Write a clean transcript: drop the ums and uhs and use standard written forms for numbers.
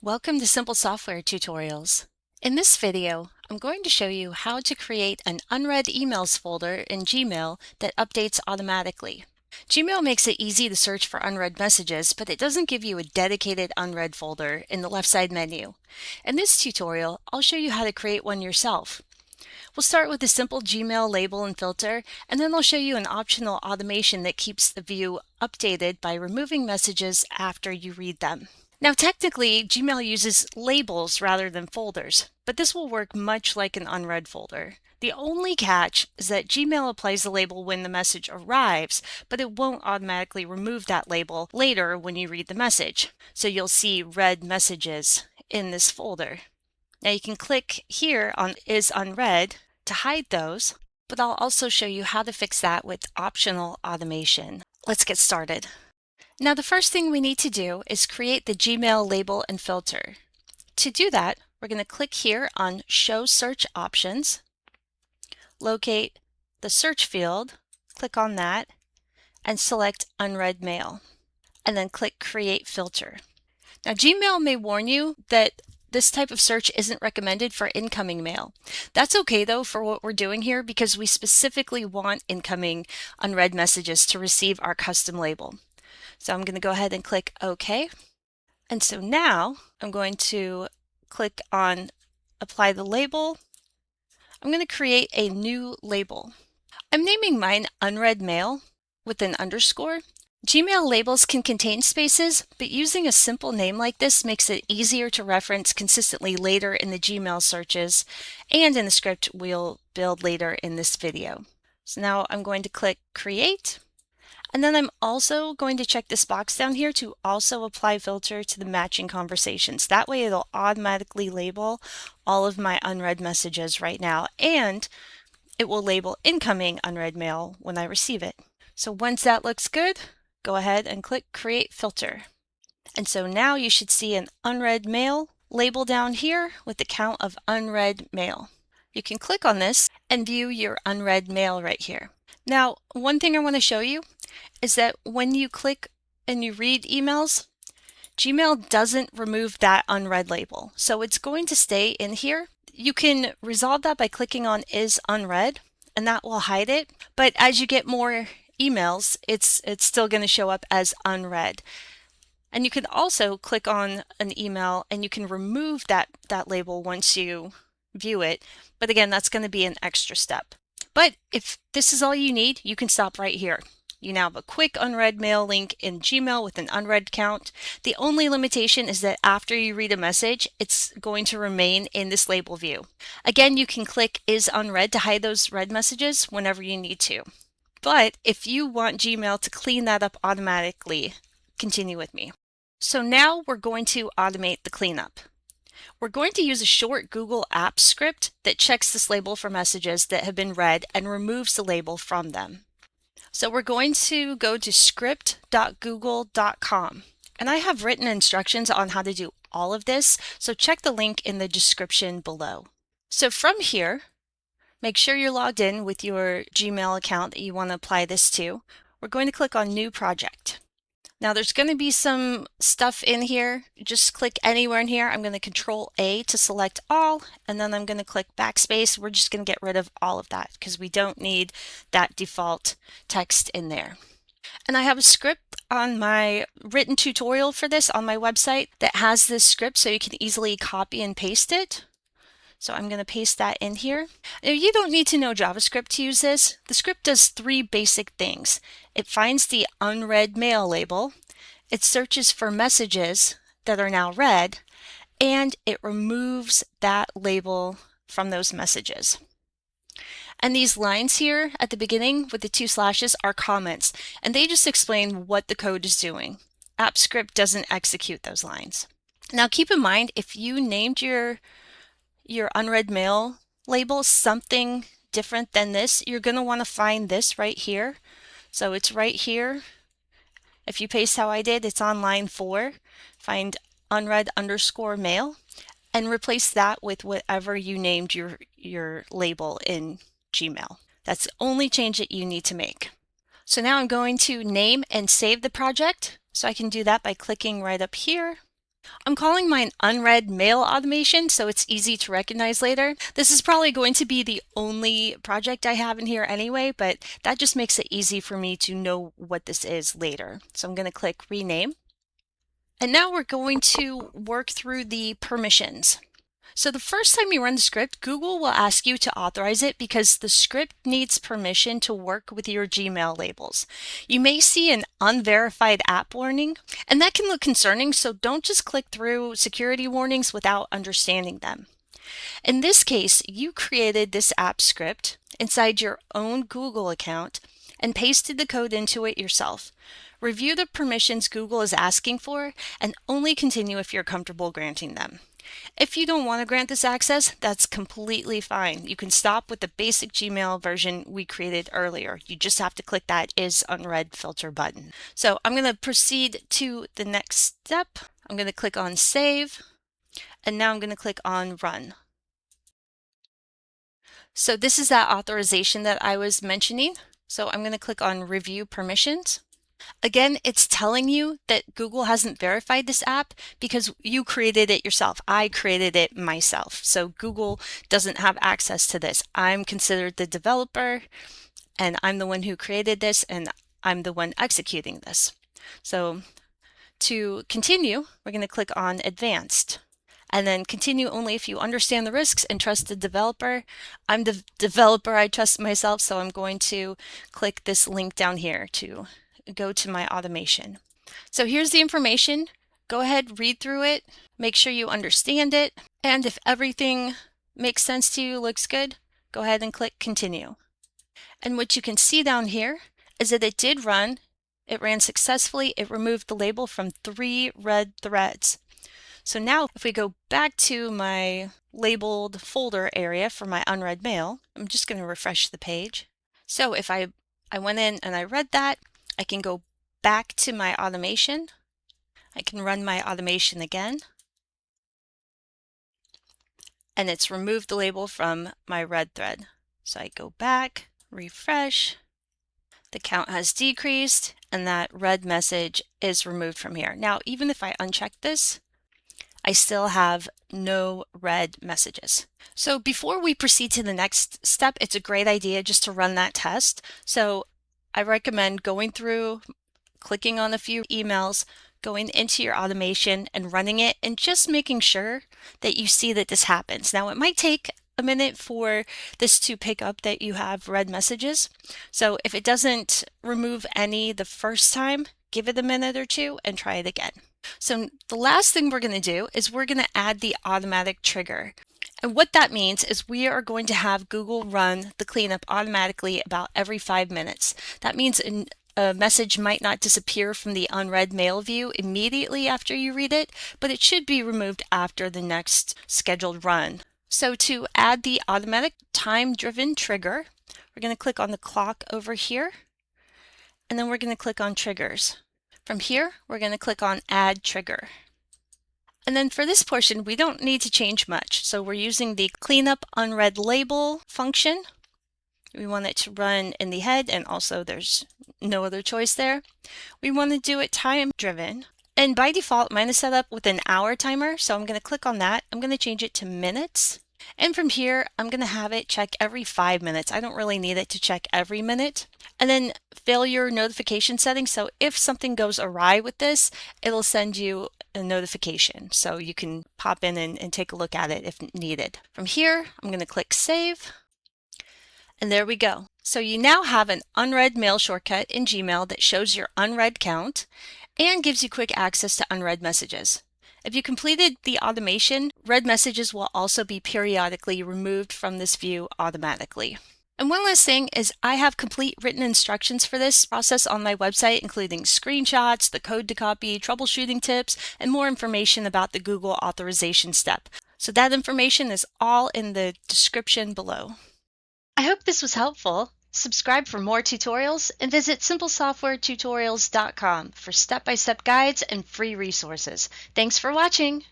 Welcome to Simple Software Tutorials. In this video, I'm going to show you how to create an unread emails folder in Gmail that updates automatically. Gmail makes it easy to search for unread messages, but it doesn't give you a dedicated unread folder in the left side menu. In this tutorial, I'll show you how to create one yourself. We'll start with a simple Gmail label and filter, and then I'll show you an optional automation that keeps the view updated by removing messages after you read them. Now, technically, Gmail uses labels rather than folders, but this will work much like an unread folder. The only catch is that Gmail applies the label when the message arrives, but it won't automatically remove that label later when you read the message. So you'll see read messages in this folder. Now you can click here on Is Unread to hide those, but I'll also show you how to fix that with optional automation. Let's get started. Now the first thing we need to do is create the Gmail label and filter. To do that, we're going to click here on Show Search Options, locate the search field, click on that, and select Unread Mail, and then click Create Filter. Now Gmail may warn you that this type of search isn't recommended for incoming mail. That's okay though for what we're doing here because we specifically want incoming unread messages to receive our custom label. So I'm going to go ahead and click OK. And so now I'm going to click on Apply the Label. I'm going to create a new label. I'm naming mine Unread Mail with an underscore. Gmail labels can contain spaces, but using a simple name like this makes it easier to reference consistently later in the Gmail searches and in the script we'll build later in this video. So now I'm going to click Create. And then I'm also going to check this box down here to also apply filter to the matching conversations. That way it'll automatically label all of my unread messages right now, and it will label incoming unread mail when I receive it. So once that looks good, go ahead and click Create Filter. And so now you should see an unread mail label down here with the count of unread mail. You can click on this and view your unread mail right here. Now, one thing I want to show you is that when you click and you read emails, Gmail doesn't remove that unread label. So it's going to stay in here. You can resolve that by clicking on Is Unread, and that will hide it. But as you get more emails, it's still going to show up as unread. And you can also click on an email and you can remove that label once you view it. But again, that's going to be an extra step. But if this is all you need, you can stop right here. You now have a quick unread mail link in Gmail with an unread count. The only limitation is that after you read a message, it's going to remain in this label view. Again, you can click Is Unread to hide those read messages whenever you need to. But if you want Gmail to clean that up automatically, continue with me. So now we're going to automate the cleanup. We're going to use a short Google Apps script that checks this label for messages that have been read and removes the label from them. So we're going to go to script.google.com. And I have written instructions on how to do all of this, so check the link in the description below. So from here, make sure you're logged in with your Gmail account that you want to apply this to. We're going to click on New Project. Now there's going to be some stuff in here. Just click anywhere in here. I'm going to Control A to select all, and then I'm going to click backspace. We're just going to get rid of all of that because we don't need that default text in there. And I have a script on my written tutorial for this on my website that has this script so you can easily copy and paste it. So I'm going to paste that in here. Now, you don't need to know JavaScript to use this. The script does three basic things. It finds the unread mail label, it searches for messages that are now read, and it removes that label from those messages. And these lines here at the beginning with the 2 slashes are comments, and they just explain what the code is doing. AppScript doesn't execute those lines. Now keep in mind, if you named your unread mail label something different than this, you're going to want to find this right here. So it's right here. If you paste how I did, it's on line 4. Find unread_mail and replace that with whatever you named your label in Gmail. That's the only change that you need to make. So now I'm going to name and save the project. So I can do that by clicking right up here I'm calling mine Unread Mail automation, so it's easy to recognize later. This is probably going to be the only project I have in here anyway, but that just makes it easy for me to know what this is later. So I'm going to click rename. And now we're going to work through the permissions. So the first time you run the script, Google will ask you to authorize it because the script needs permission to work with your Gmail labels. You may see an unverified app warning, and that can look concerning, so don't just click through security warnings without understanding them. In this case, you created this app script inside your own Google account and pasted the code into it yourself. Review the permissions Google is asking for and only continue if you're comfortable granting them. If you don't want to grant this access, that's completely fine. You can stop with the basic Gmail version we created earlier. You just have to click that is unread filter button. So I'm going to proceed to the next step. I'm going to click on save, and now I'm going to click on run. So this is that authorization that I was mentioning. So I'm going to click on review permissions. Again, it's telling you that Google hasn't verified this app because you created it yourself. I created it myself. So Google doesn't have access to this. I'm considered the developer, and I'm the one who created this, and I'm the one executing this. So to continue, we're going to click on advanced. And then continue only if you understand the risks and trust the developer. I'm the developer, I trust myself, so I'm going to click this link down here to go to my automation. So here's the information. Go ahead, read through it, make sure you understand it, and if everything makes sense to you, looks good, go ahead and click continue. And what you can see down here is that it did run. It ran successfully. It removed the label from 3 red threads. So now if we go back to my labeled folder area for my unread mail, I'm just going to refresh the page. So if I went in and I read that, I can go back to my automation. I can run my automation again. And it's removed the label from my red thread. So I go back, refresh, the count has decreased, and that red message is removed from here. Now, even if I uncheck this, I still have no red messages. So before we proceed to the next step, it's a great idea just to run that test. So I recommend going through, clicking on a few emails, going into your automation and running it and just making sure that you see that this happens. Now it might take a minute for this to pick up that you have red messages. So if it doesn't remove any the first time, give it a minute or two and try it again. So the last thing we're going to do is we're going to add the automatic trigger. And what that means is we are going to have Google run the cleanup automatically about every 5 minutes. That means a message might not disappear from the unread mail view immediately after you read it, but it should be removed after the next scheduled run. So to add the automatic time-driven trigger, we're going to click on the clock over here, and then we're going to click on triggers. From here, we're going to click on Add Trigger. And then for this portion, we don't need to change much. So we're using the Cleanup Unread Label function. We want it to run in the head, and also there's no other choice there. We want to do it time-driven. And by default, mine is set up with an hour timer, so I'm going to click on that. I'm going to change it to minutes. And from here, I'm going to have it check every 5 minutes. I don't really need it to check every minute. And then failure notification settings. So if something goes awry with this, it'll send you a notification. So you can pop in and take a look at it if needed. From here, I'm going to click Save. And there we go. So you now have an unread mail shortcut in Gmail that shows your unread count and gives you quick access to unread messages. If you completed the automation, read messages will also be periodically removed from this view automatically. And one last thing is I have complete written instructions for this process on my website, including screenshots, the code to copy, troubleshooting tips, and more information about the Google authorization step. So that information is all in the description below. I hope this was helpful. Subscribe for more tutorials and visit simplesoftwaretutorials.com for step-by-step guides and free resources. Thanks for watching.